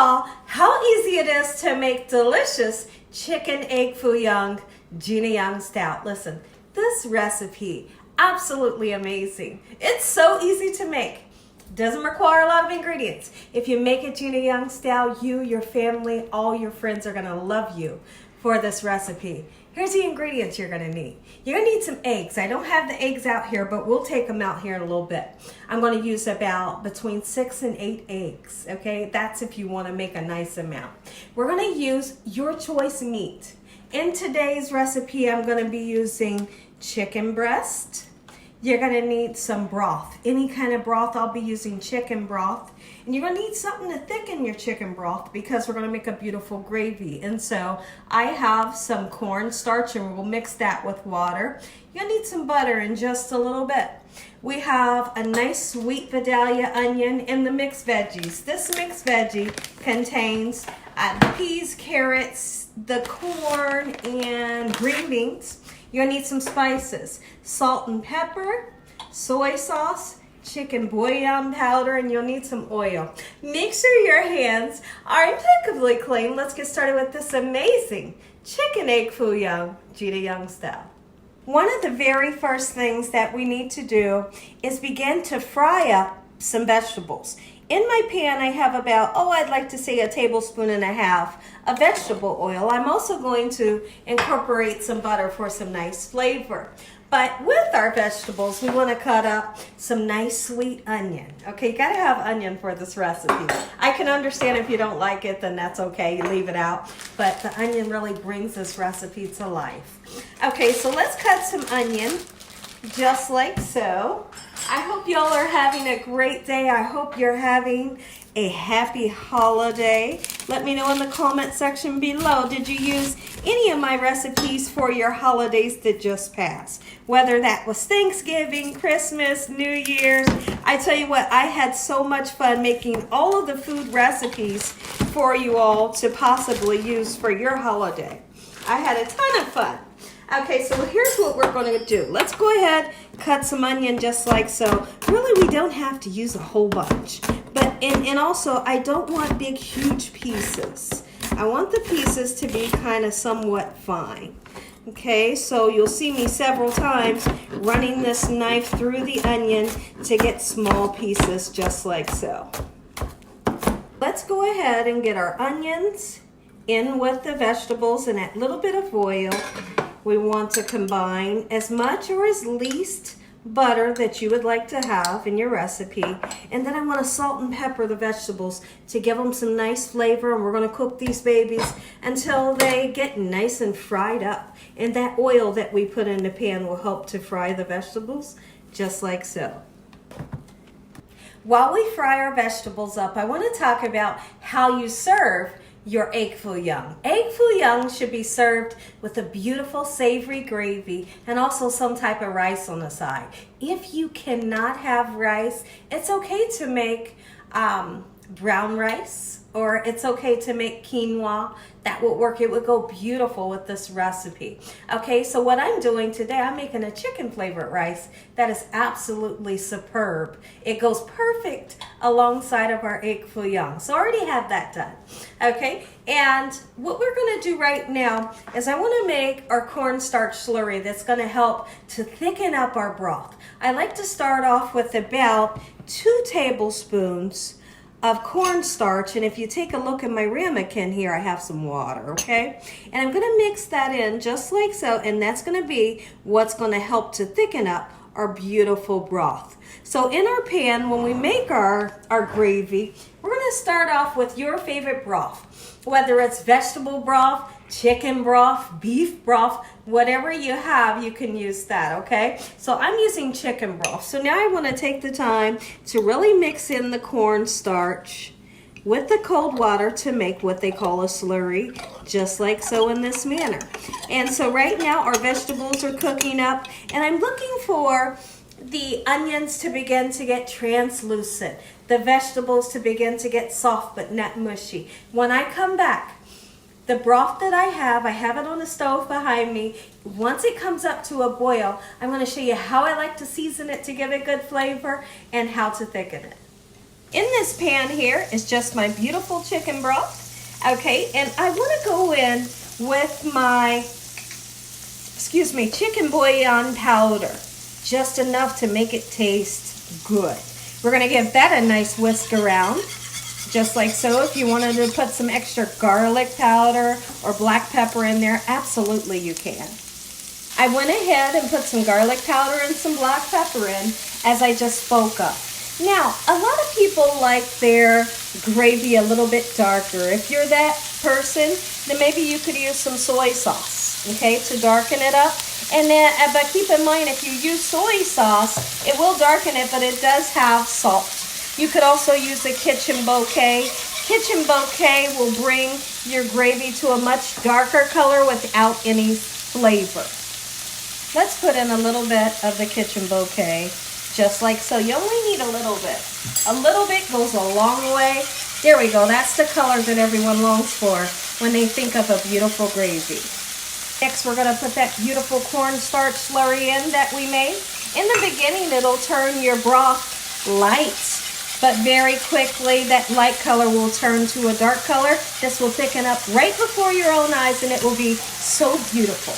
saw how easy it is to make delicious chicken egg foo young Gina Young stout. Listen, this recipe, absolutely amazing. It's so easy to make. Doesn't require a lot of ingredients. If you make a Gina Young style, you, your family, all your friends are gonna love you for this recipe. Here's the ingredients you're gonna need. You're gonna need some eggs. I don't have the eggs out here, but we'll take them out here in a little bit. I'm gonna use about between 6 and 8 eggs, okay? That's if you wanna make a nice amount. We're gonna use your choice meat. In today's recipe, I'm gonna be using chicken breast. You're gonna need some broth. Any kind of broth, I'll be using chicken broth. And you're gonna need something to thicken your chicken broth because we're gonna make a beautiful gravy. And so I have some cornstarch and we'll mix that with water. You're gonna need some butter in just a little bit. We have a nice sweet Vidalia onion and the mixed veggies. This mixed veggie contains the peas, carrots, the corn, and green beans. You're gonna need some spices, salt and pepper, soy sauce, chicken bouillon powder, and you'll need some oil. Make sure your hands are impeccably clean. Let's get started with this amazing chicken egg foo young Gina Young style. One of the very first things that we need to do is begin to fry up some vegetables. In my pan, I have about, I'd like to say 1.5 tablespoons of vegetable oil. I'm also going to incorporate some butter for some nice flavor. But with our vegetables, we want to cut up some nice sweet onion. Okay, you got to have onion for this recipe. I can understand if you don't like it, then that's okay, you leave it out. But the onion really brings this recipe to life. Okay, so let's cut some onion, just like so. I hope y'all are having a great day. I hope you're having a happy holiday. Let me know in the comment section below, did you use any of my recipes for your holidays that just passed? Whether that was Thanksgiving, Christmas, New Year's. I tell you what, I had so much fun making all of the food recipes for you all to possibly use for your holiday. I had a ton of fun. Okay, so here's what we're going to do. Let's go ahead, cut some onion just like so. Really, we don't have to use a whole bunch. But and also, I don't want big, huge pieces. I want the pieces to be kind of somewhat fine. Okay, so you'll see me several times running this knife through the onion to get small pieces just like so. Let's go ahead and get our onions in with the vegetables and that little bit of oil. We want to combine as much or as least butter that you would like to have in your recipe. And then I want to salt and pepper the vegetables to give them some nice flavor. And we're going to cook these babies until they get nice and fried up. And that oil that we put in the pan will help to fry the vegetables just like so. While we fry our vegetables up, I want to talk about how you serve your egg foo young. Egg foo young should be served with a beautiful savory gravy and also some type of rice on the side. If you cannot have rice, it's okay to make brown rice, or it's okay to make quinoa. That would work. It would go beautiful with this recipe. Okay, so what I'm doing today, I'm making a chicken flavored rice that is absolutely superb. It goes perfect alongside of our egg foo young. So I already have that done. Okay, and what we're going to do right now is I want to make our cornstarch slurry that's going to help to thicken up our broth. I like to start off with about 2 tablespoons of cornstarch, and if you take a look at my ramekin here, I have some water, okay? And I'm gonna mix that in just like so, and that's gonna be what's gonna help to thicken up our beautiful broth. So in our pan, when we make our gravy, we're gonna start off with your favorite broth, whether it's vegetable broth, chicken broth, beef broth, whatever you have, you can use that, okay? So I'm using chicken broth. So now I want to take the time to really mix in the cornstarch with the cold water to make what they call a slurry, just like so in this manner. And so right now our vegetables are cooking up, and I'm looking for the onions to begin to get translucent, the vegetables to begin to get soft but not mushy. When I come back, the broth that I have it on the stove behind me. Once it comes up to a boil, I'm going to show you how I like to season it to give it good flavor and how to thicken it. In this pan here is just my beautiful chicken broth. Okay, and I want to go in with my, chicken bouillon powder. Just enough to make it taste good. We're going to give that a nice whisk around. Just like so. If you wanted to put some extra garlic powder or black pepper in there, absolutely you can. I went ahead and put some garlic powder and some black pepper in as I just spoke of. Now, a lot of people like their gravy a little bit darker. If you're that person, then maybe you could use some soy sauce, okay, to darken it up. And then, but keep in mind, if you use soy sauce, it will darken it, but it does have salt. You could also use a kitchen bouquet. Kitchen bouquet will bring your gravy to a much darker color without any flavor. Let's put in a little bit of the kitchen bouquet. Just like so. You only need a little bit. A little bit goes a long way. There we go. That's the color that everyone longs for when they think of a beautiful gravy. Next, we're going to put that beautiful cornstarch slurry in that we made. In the beginning, it'll turn your broth light, but very quickly that light color will turn to a dark color. This will thicken up right before your own eyes, and it will be so beautiful.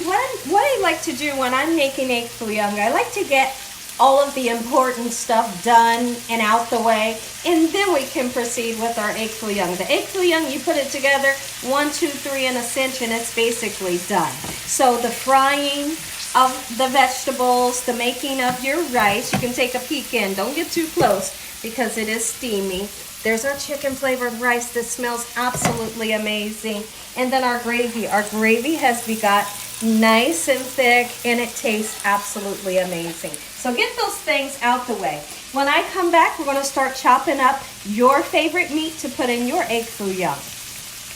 What I like to do when I'm making egg foo young, I like to get all of the important stuff done and out the way, and then we can proceed with our egg foo young. The egg foo young, you put it together 1, 2, 3 in a cinch, and it's basically done. So the frying of the vegetables, the making of your rice, you can take a peek in. Don't get too close because it is steamy. There's our chicken flavored rice. This smells absolutely amazing. And then our gravy. Our gravy has got nice and thick, and it tastes absolutely amazing. So get those things out the way. When I come back, we're going to start chopping up your favorite meat to put in your egg foo young.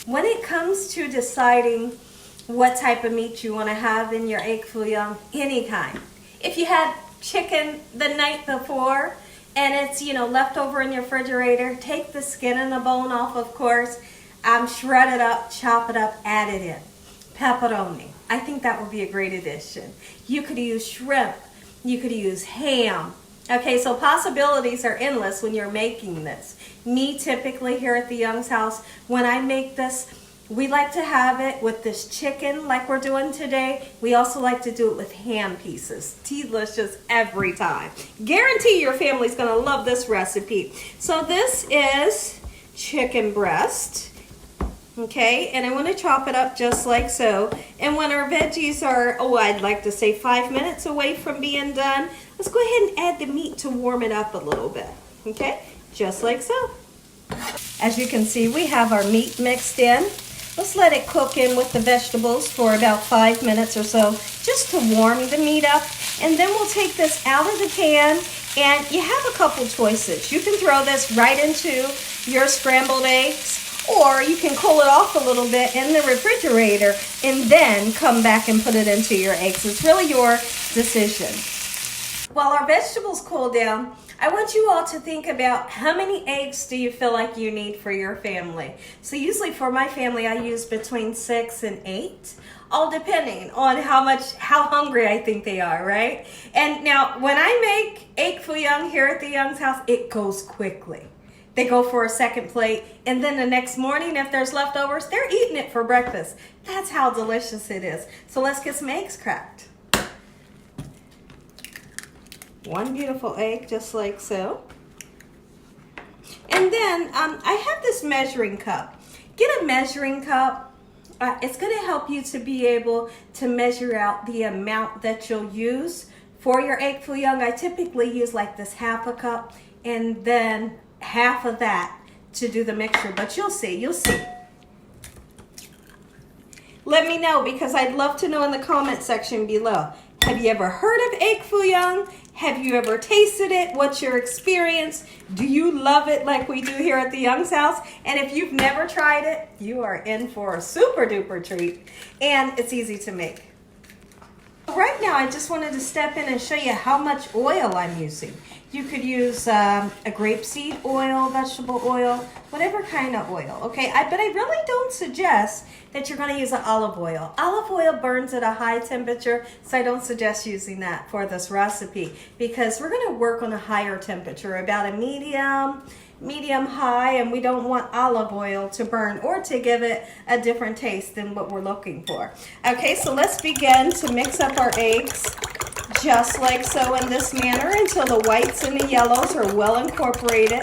When it comes to deciding what type of meat you want to have in your egg foo young, any kind. If you had chicken the night before and it's, left over in your refrigerator, take the skin and the bone off, of course. Shred it up, chop it up, add it in. Pepperoni. I think that would be a great addition. You could use shrimp. You could use ham. Okay, so possibilities are endless when you're making this. Me, typically here at the Young's house, when I make this, we like to have it with this chicken like we're doing today. We also like to do it with ham pieces. Delicious every time. Guarantee your family's going to love this recipe. So this is chicken breast. Okay, and I want to chop it up just like so. And when our veggies are, I'd like to say 5 minutes away from being done, let's go ahead and add the meat to warm it up a little bit. Okay, just like so. As you can see, we have our meat mixed in. Let's let it cook in with the vegetables for about 5 minutes or so, just to warm the meat up. And then we'll take this out of the pan, and you have a couple choices. You can throw this right into your scrambled eggs, or you can cool it off a little bit in the refrigerator and then come back and put it into your eggs. It's really your decision. While our vegetables cool down, I want you all to think about how many eggs do you feel like you need for your family. So usually for my family, I use between 6 and 8, all depending on how hungry I think they are, right? And now when I make egg foo young here at the Young's house, it goes quickly. They go for a second plate, and then the next morning, if there's leftovers, they're eating it for breakfast. That's how delicious it is. So let's get some eggs cracked. One beautiful egg, just like so. And then I have this measuring cup. Get a measuring cup. It's going to help you to be able to measure out the amount that you'll use for your egg foo young. I typically use like this half a cup, and then half of that to do the mixture, but you'll see. Let me know, because I'd love to know in the comment section below. Have you ever heard of egg foo young? Have you ever tasted it? What's your experience? Do you love it like we do here at the Young's house? And if you've never tried it, you are in for a super duper treat, and it's easy to make. Right now, I just wanted to step in and show you how much oil I'm using. You could use a grapeseed oil, vegetable oil, whatever kind of oil, okay? But I really don't suggest that you're gonna use an olive oil. Olive oil burns at a high temperature, so I don't suggest using that for this recipe because we're gonna work on a higher temperature, about a medium high, and we don't want olive oil to burn or to give it a different taste than what we're looking for. Okay, so let's begin to mix up our eggs just like so in this manner until the whites and the yellows are well incorporated.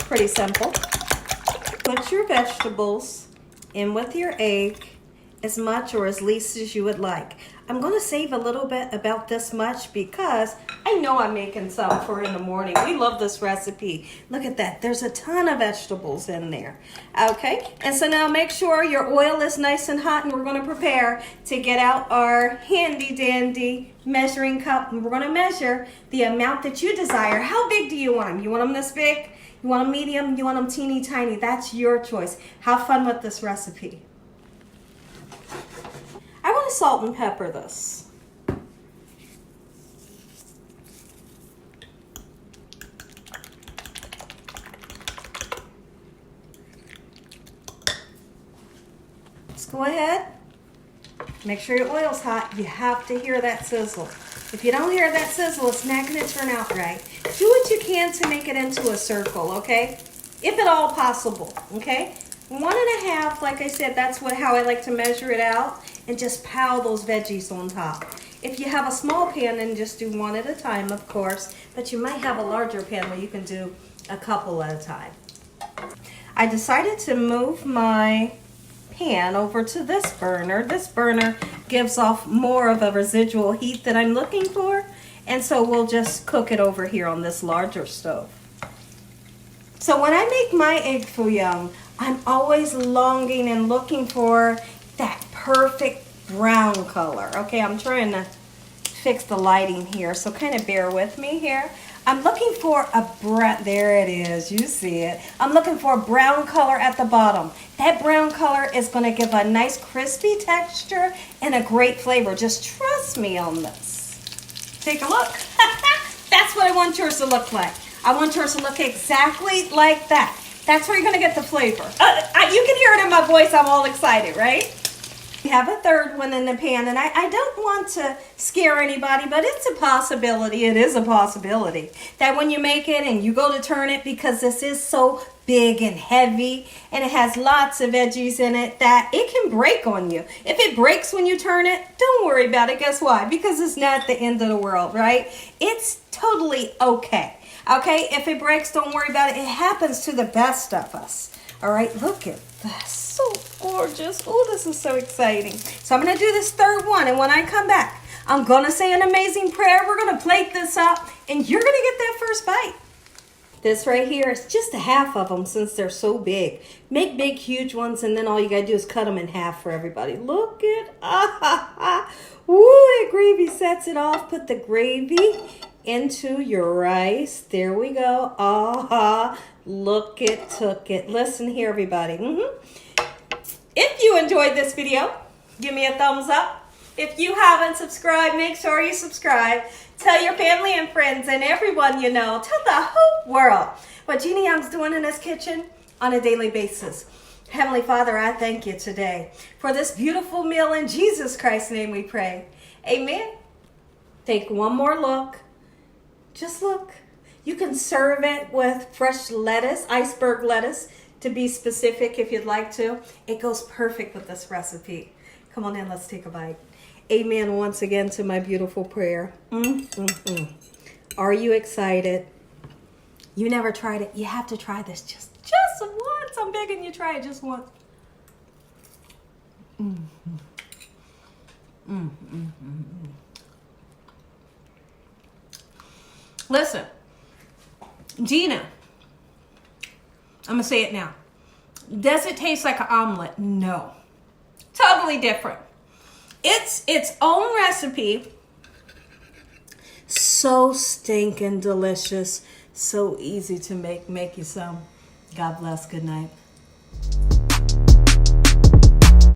Pretty simple. Put your vegetables in with your egg as much or as least as you would like. I'm going to save a little bit, about this much, because I know I'm making some for in the morning. We love this recipe. Look at that. There's a ton of vegetables in there. Okay, and so now make sure your oil is nice and hot, and we're going to prepare to get out our handy dandy measuring cup, and we're going to measure the amount that you desire. How big do you want them? You want them this big? You want them medium? You want them teeny tiny? That's your choice. Have fun with this recipe. I want to salt and pepper this. Let's go ahead. Make sure your oil's hot. You have to hear that sizzle. If you don't hear that sizzle, it's not going to turn out right. Do what you can to make it into a circle, okay? If at all possible, okay? 1.5, like I said, that's how I like to measure it out, and just pile those veggies on top. If you have a small pan, then just do one at a time, of course, but you might have a larger pan where you can do a couple at a time. I decided to move my pan over to this burner. This burner gives off more of a residual heat that I'm looking for, and so we'll just cook it over here on this larger stove. So when I make my egg foo young, I'm always longing and looking for that perfect brown color. Okay, I'm trying to fix the lighting here, so kind of bear with me here. I'm looking for a brown, there it is, you see it. I'm looking for a brown color at the bottom. That brown color is going to give a nice crispy texture and a great flavor. Just trust me on this. Take a look. That's what I want yours to look like. I want yours to look exactly like that. That's where you're going to get the flavor. You can hear it in my voice. I'm all excited, right? We have a third one in the pan, and I don't want to scare anybody, but it's a possibility. It is a possibility that when you make it and you go to turn it, because this is so big and heavy and it has lots of veggies in it, that it can break on you. If it breaks when you turn it, don't worry about it. Guess why? Because it's not the end of the world, right? It's totally okay. Okay, if it breaks, don't worry about it. It happens to the best of us. All right, look at this. So gorgeous. Oh, this is so exciting. So I'm going to do this third one, and when I come back, I'm going to say an amazing prayer. We're going to plate this up, and you're going to get that first bite. This right here is just a half of them since they're so big. Make big, huge ones, and then all you got to do is cut them in half for everybody. Look at, woo, that gravy sets it off. Put the gravy into your rice. There we go. Look it, took it. Listen here, everybody. If you enjoyed this video, give me a thumbs up. If you haven't subscribed, make sure you subscribe. Tell your family and friends and everyone you know. Tell the whole world what Gina Young's doing in this kitchen on a daily basis. Heavenly Father, I thank you today for this beautiful meal. In Jesus Christ's name we pray. Amen. Take one more look. Just look. You can serve it with fresh lettuce, iceberg lettuce, to be specific if you'd like to. It goes perfect with this recipe. Come on in, let's take a bite. Amen once again to my beautiful prayer. Are you excited? You never tried it. You have to try this just once. I'm begging you, try it just once. Listen, Gina, I'm going to say it now. Does it taste like an omelet? No. Totally different. It's its own recipe. So stinking delicious. So easy to make. Make you some. God bless. Good night.